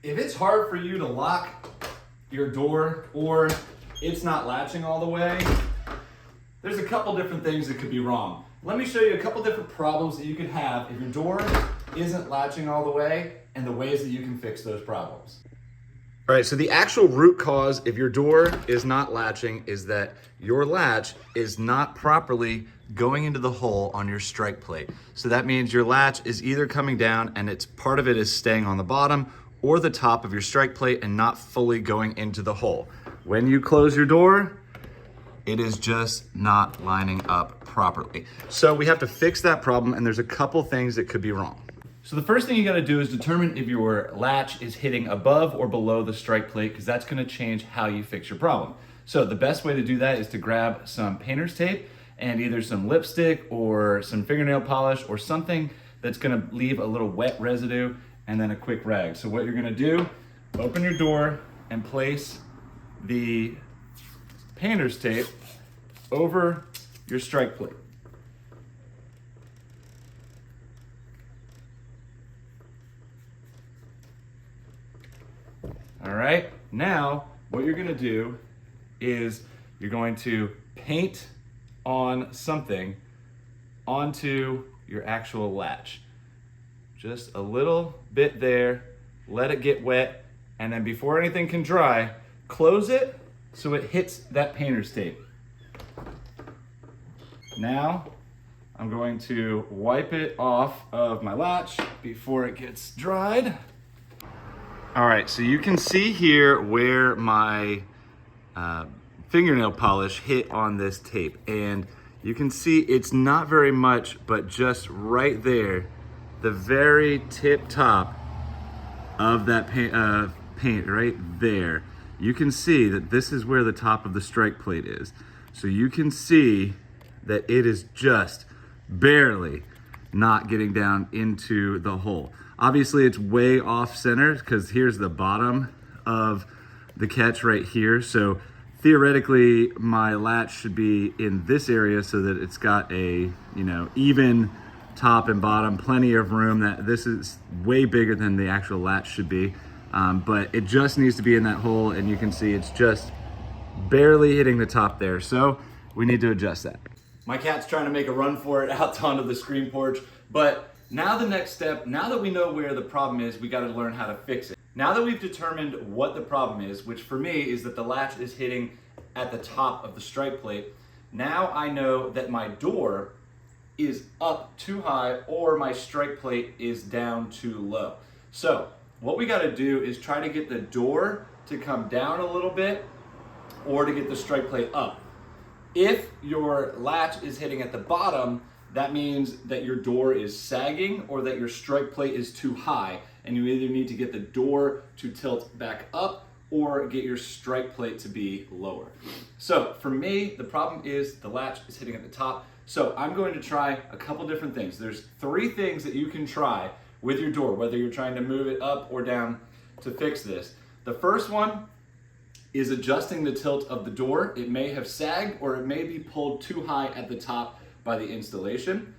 If it's hard for you to lock your door or it's not latching all the way, there's a couple different things that could be wrong. Let me show you a couple different problems that you could have if your door isn't latching all the way and the ways that you can fix those problems. All right, so the actual root cause if your door is not latching is that your latch is not properly going into the hole on your strike plate. So that means your latch is either coming down and it's part of it is staying on the bottom or the top of your strike plate and not fully going into the hole. When you close your door, it is just not lining up properly. So we have to fix that problem, and there's a couple things that could be wrong. So the first thing you gotta do is determine if your latch is hitting above or below the strike plate, because that's gonna change how you fix your problem. So the best way to do that is to grab some painter's tape and either some lipstick or some fingernail polish or something that's gonna leave a little wet residue, and then a quick rag. So what you're gonna do, open your door and place the painter's tape over your strike plate. All right, now what you're gonna do is you're going to paint on something onto your actual latch. Just a little bit there, let it get wet, and then before anything can dry, close it so it hits that painter's tape. Now, I'm going to wipe it off of my latch before it gets dried. All right, so you can see here where my fingernail polish hit on this tape, and you can see it's not very much, but just right there, the very tip top of that paint right there, you can see that this is where the top of the strike plate is. So you can see that it is just barely not getting down into the hole. Obviously it's way off center because here's the bottom of the catch right here. So theoretically my latch should be in this area so that it's got a, even top and bottom, plenty of room. That this is way bigger than the actual latch should be. But it just needs to be in that hole, and you can see it's just barely hitting the top there. So we need to adjust that. My cat's trying to make a run for it out onto the screen porch, but now the next step, now that we know where the problem is, we gotta learn how to fix it. Now that we've determined what the problem is, which for me is that the latch is hitting at the top of the strike plate, now I know that my door is up too high or my strike plate is down too low. So what we gotta do is try to get the door to come down a little bit or to get the strike plate up. If your latch is hitting at the bottom, that means that your door is sagging or that your strike plate is too high, and you either need to get the door to tilt back up or get your strike plate to be lower. So for me, the problem is the latch is hitting at the top. So I'm going to try a couple different things. There's 3 things that you can try with your door, whether you're trying to move it up or down to fix this. The first one is adjusting the tilt of the door. It may have sagged or it may be pulled too high at the top by the installation.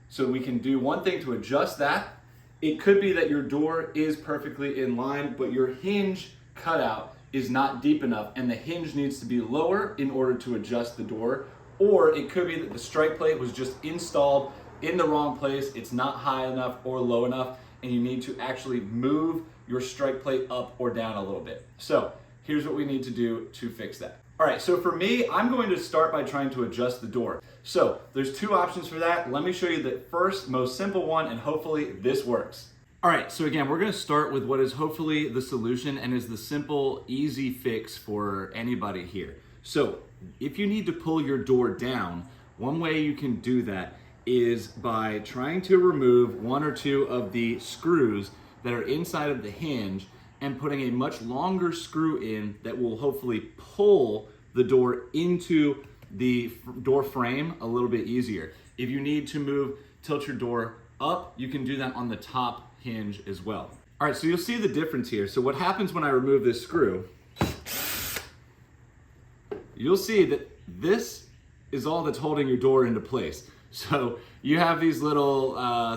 So we can do one thing to adjust that. It could be that your door is perfectly in line, but your hinge cutout is not deep enough and the hinge needs to be lower in order to adjust the door. Or it could be that the strike plate was just installed in the wrong place, it's not high enough or low enough, and you need to actually move your strike plate up or down a little bit. So here's what we need to do to fix that. All right, so for me, I'm going to start by trying to adjust the door. So there's 2 options for that. Let me show you the first, most simple one, and hopefully this works. All right, so again, we're gonna start with what is hopefully the solution and is the simple, easy fix for anybody here. So if you need to pull your door down, one way you can do that is by trying to remove 1 or 2 of the screws that are inside of the hinge and putting a much longer screw in that will hopefully pull the door into the door frame a little bit easier. If you need to tilt your door up, you can do that on the top hinge as well. All right, so you'll see the difference here. So what happens when I remove this screw, you'll see that this is all that's holding your door into place. So you have these little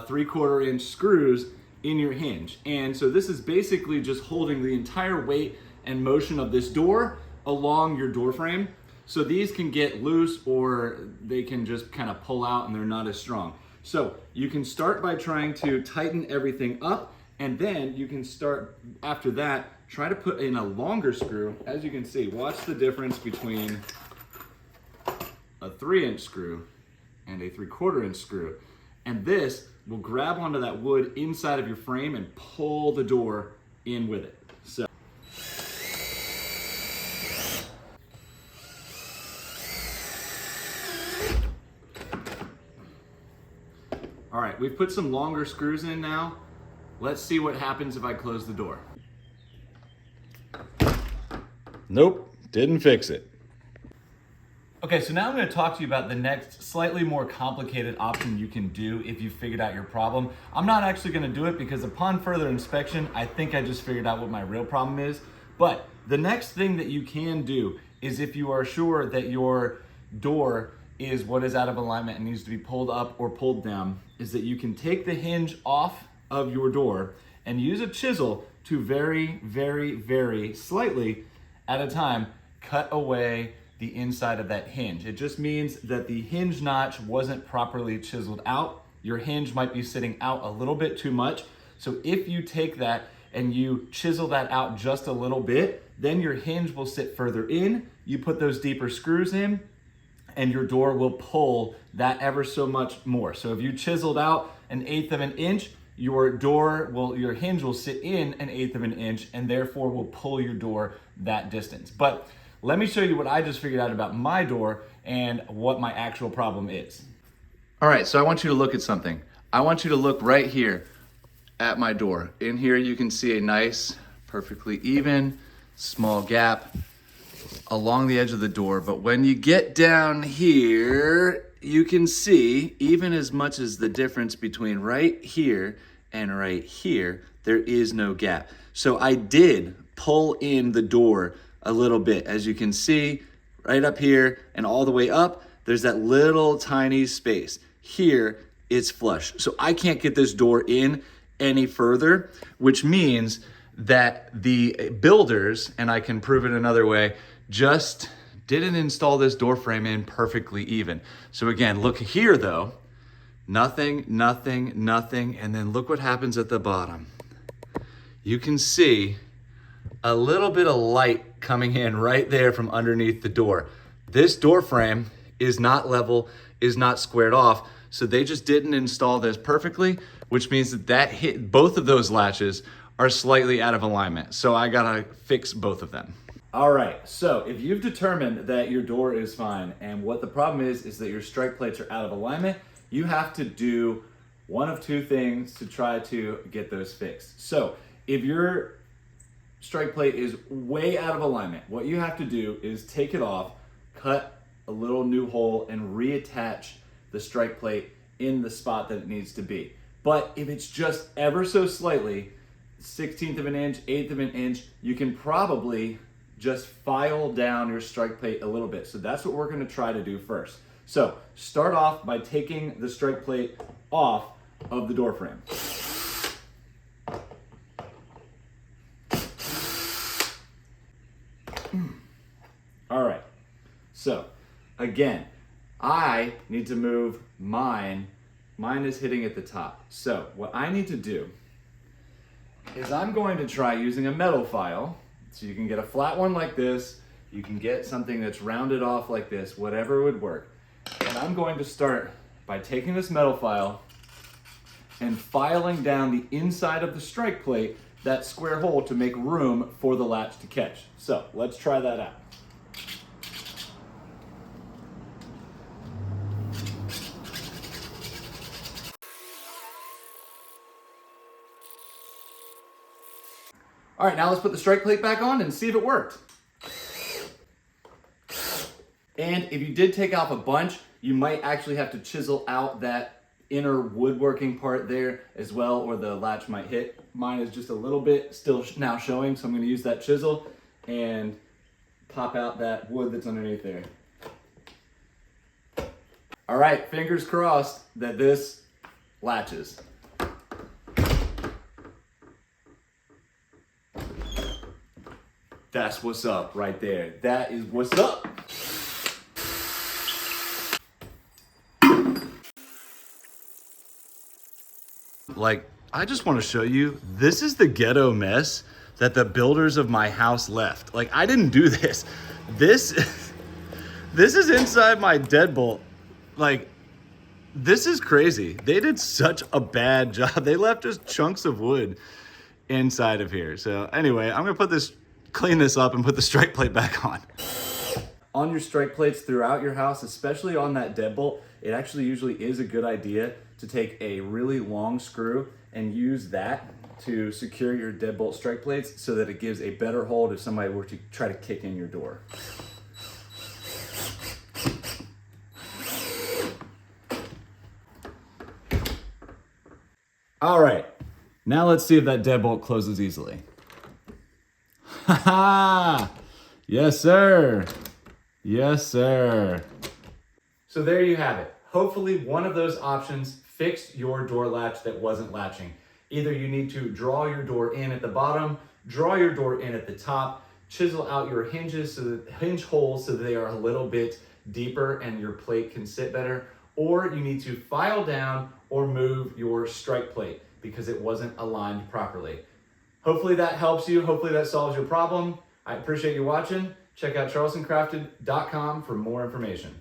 3/4 inch screws in your hinge. And so this is basically just holding the entire weight and motion of this door along your door frame. So these can get loose or they can just kind of pull out and they're not as strong. So you can start by trying to tighten everything up, and then you can start after that, try to put in a longer screw. As you can see, watch the difference between a 3-inch screw and a 3/4 inch screw. And this will grab onto that wood inside of your frame and pull the door in with it. So. All right, we've put some longer screws in now. Let's see what happens if I close the door. Nope, didn't fix it. Okay, so now I'm going to talk to you about the next slightly more complicated option you can do if you figured out your problem. I'm not actually going to do it because upon further inspection, I think I just figured out what my real problem is. But the next thing that you can do is, if you are sure that your door is what is out of alignment and needs to be pulled up or pulled down, is that you can take the hinge off of your door and use a chisel to very, very, very slightly at a time cut away the inside of that hinge. It just means that the hinge notch wasn't properly chiseled out. Your hinge might be sitting out a little bit too much. So if you take that and you chisel that out just a little bit, then your hinge will sit further in. You put those deeper screws in and your door will pull that ever so much more. So if you chiseled out 1/8 of an inch, your hinge will sit in 1/8 of an inch and therefore will pull your door that distance. But let me show you what I just figured out about my door and what my actual problem is. All right, so I want you to look at something. I want you to look right here at my door. In here you can see a nice, perfectly even, small gap along the edge of the door. But when you get down here, you can see even as much as the difference between right here and right here, there is no gap. So I did pull in the door a little bit. As you can see, right up here and all the way up, there's that little tiny space. Here, it's flush. So I can't get this door in any further, which means that the builders, and I can prove it another way, just didn't install this door frame in perfectly even. So again, look here though, nothing, nothing, nothing, and then look what happens at the bottom. You can see a little bit of light coming in right there from underneath the door. This door frame is not level, is not squared off, so they just didn't install this perfectly, which means that both of those latches are slightly out of alignment. So I gotta fix both of them. All right, so if you've determined that your door is fine and what the problem is that your strike plates are out of alignment, you have to do one of two things to try to get those fixed. So if your strike plate is way out of alignment, what you have to do is take it off, cut a little new hole, and reattach the strike plate in the spot that it needs to be. But if it's just ever so slightly, 1/16 of an inch, 1/8 of an inch, you can probably just file down your strike plate a little bit. So that's what we're gonna try to do first. So start off by taking the strike plate off of the door frame. All right, so again, I need to move mine. Mine is hitting at the top. So what I need to do is I'm going to try using a metal file. So you can get a flat one like this, you can get something that's rounded off like this, whatever would work. And I'm going to start by taking this metal file and filing down the inside of the strike plate, that square hole, to make room for the latch to catch. So let's try that out. All right, now let's put the strike plate back on and see if it worked. And if you did take off a bunch, you might actually have to chisel out that inner woodworking part there as well, or the latch might hit. Mine is just a little bit still now showing, so I'm gonna use that chisel and pop out that wood that's underneath there. All right, fingers crossed that this latches. That's what's up right there. That is what's up. Like, I just want to show you, this is the ghetto mess that the builders of my house left. Like, I didn't do this. This is inside my deadbolt. Like, this is crazy. They did such a bad job. They left just chunks of wood inside of here. So anyway, I'm gonna clean this up and put the strike plate back on. On your strike plates throughout your house, especially on that deadbolt, it actually usually is a good idea to take a really long screw and use that to secure your deadbolt strike plates so that it gives a better hold if somebody were to try to kick in your door. All right, now let's see if that deadbolt closes easily. Ha ha! Yes, sir. Yes, sir. So there you have it. Hopefully one of those options fixed your door latch that wasn't latching. Either you need to draw your door in at the bottom, draw your door in at the top, chisel out your hinges hinge holes so that they are a little bit deeper and your plate can sit better, or you need to file down or move your strike plate because it wasn't aligned properly. Hopefully that helps you. Hopefully that solves your problem. I appreciate you watching. Check out charlestoncrafted.com for more information.